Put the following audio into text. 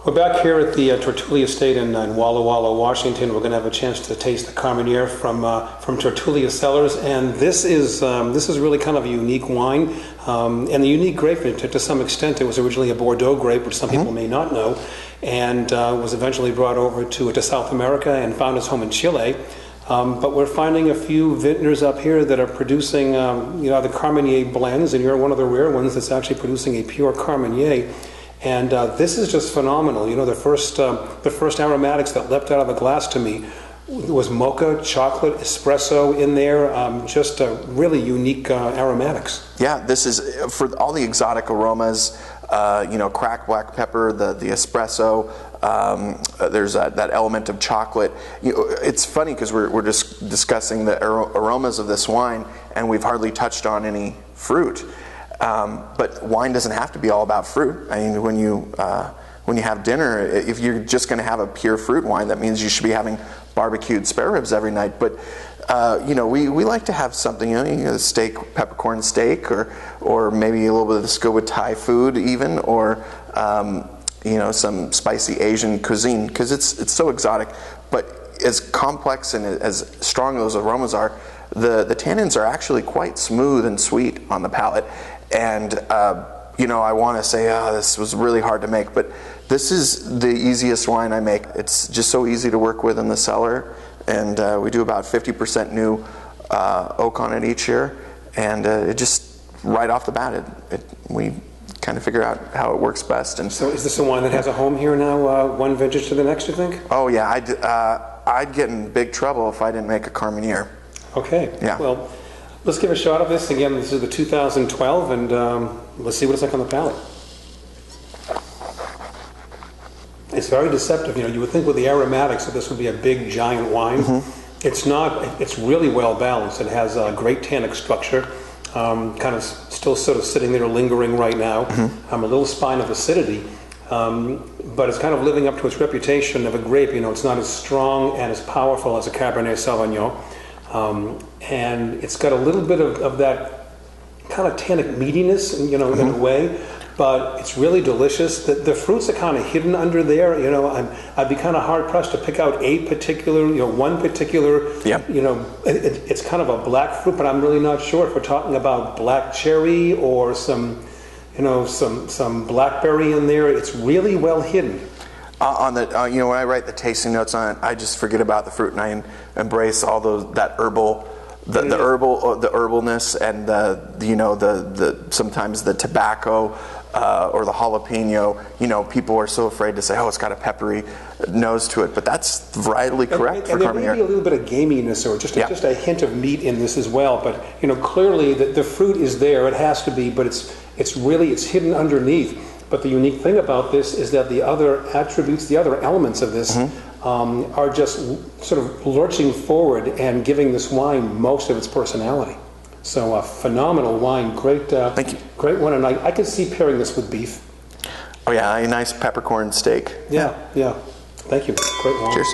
We're back here at the Tertulia estate in Walla Walla, Washington. We're going to have a chance to taste the Carmenere from Tertulia Cellars, and this is really kind of a unique wine, and the unique grape. To some extent, it was originally a Bordeaux grape, which some people may not know, and was eventually brought over to South America and found its home in Chile. But we're finding a few vintners up here that are producing, the Carmenere blends, and you're one of the rare ones that's actually producing a pure Carmenere. And this is just phenomenal. You know, the first aromatics that leapt out of the glass to me was mocha, chocolate, espresso in there. Just really unique aromatics. Yeah, this is for all the exotic aromas. Cracked black pepper, the espresso. There's that element of chocolate. It's funny because we're just discussing the aromas of this wine, and we've hardly touched on any fruit. But wine doesn't have to be all about fruit. I mean, when you have dinner, if you're just going to have a pure fruit wine, that means you should be having barbecued spare ribs every night. But we like to have something, a steak, peppercorn steak, or maybe a little bit of this go with Thai food even, or some spicy Asian cuisine, because it's so exotic. But as complex and as strong those aromas are, the tannins are actually quite smooth and sweet on the palate. And I want to say, this was really hard to make, but this is the easiest wine I make. It's just so easy to work with in the cellar, and we do about 50% new oak on it each year, and it just right off the bat, we kind of figure out how it works best. And so, is this a wine that has a home here now, one vintage to the next, you think? Oh yeah, I'd get in big trouble if I didn't make a Carmenere. Okay. Yeah. Well, let's give a shot of this. Again, this is the 2012, and let's see what it's like on the palate. It's very deceptive. You would think with the aromatics that this would be a big, giant wine. It's not. It's really well balanced. It has a great tannic structure, kind of still sort of sitting there lingering right now. A little spine of acidity, but it's kind of living up to its reputation of a grape. It's not as strong and as powerful as a Cabernet Sauvignon. And it's got a little bit of that kind of tannic meatiness, in a way, but it's really delicious. The fruits are kind of hidden under there. I'd be kind of hard pressed to pick out a particular, one particular. It's kind of a black fruit, but I'm really not sure if we're talking about black cherry or some blackberry in there. It's really well hidden. When I write the tasting notes on it, I just forget about the fruit and I embrace all that herbal, the herbalness, and the sometimes the tobacco or the jalapeno. People are so afraid to say, "Oh, it's got a peppery nose to it," but that's varietally correct for Carmenere. And there may be a little bit of gaminess or just a hint of meat in this as well. But clearly the fruit is there. It has to be, but it's hidden underneath. But the unique thing about this is that the other attributes, the other elements of this are just sort of lurching forward and giving this wine most of its personality. So a phenomenal wine, great, Thank you. Great one, and I could see pairing this with beef. Oh yeah, a nice peppercorn steak. Yeah. Thank you. Great wine. Cheers.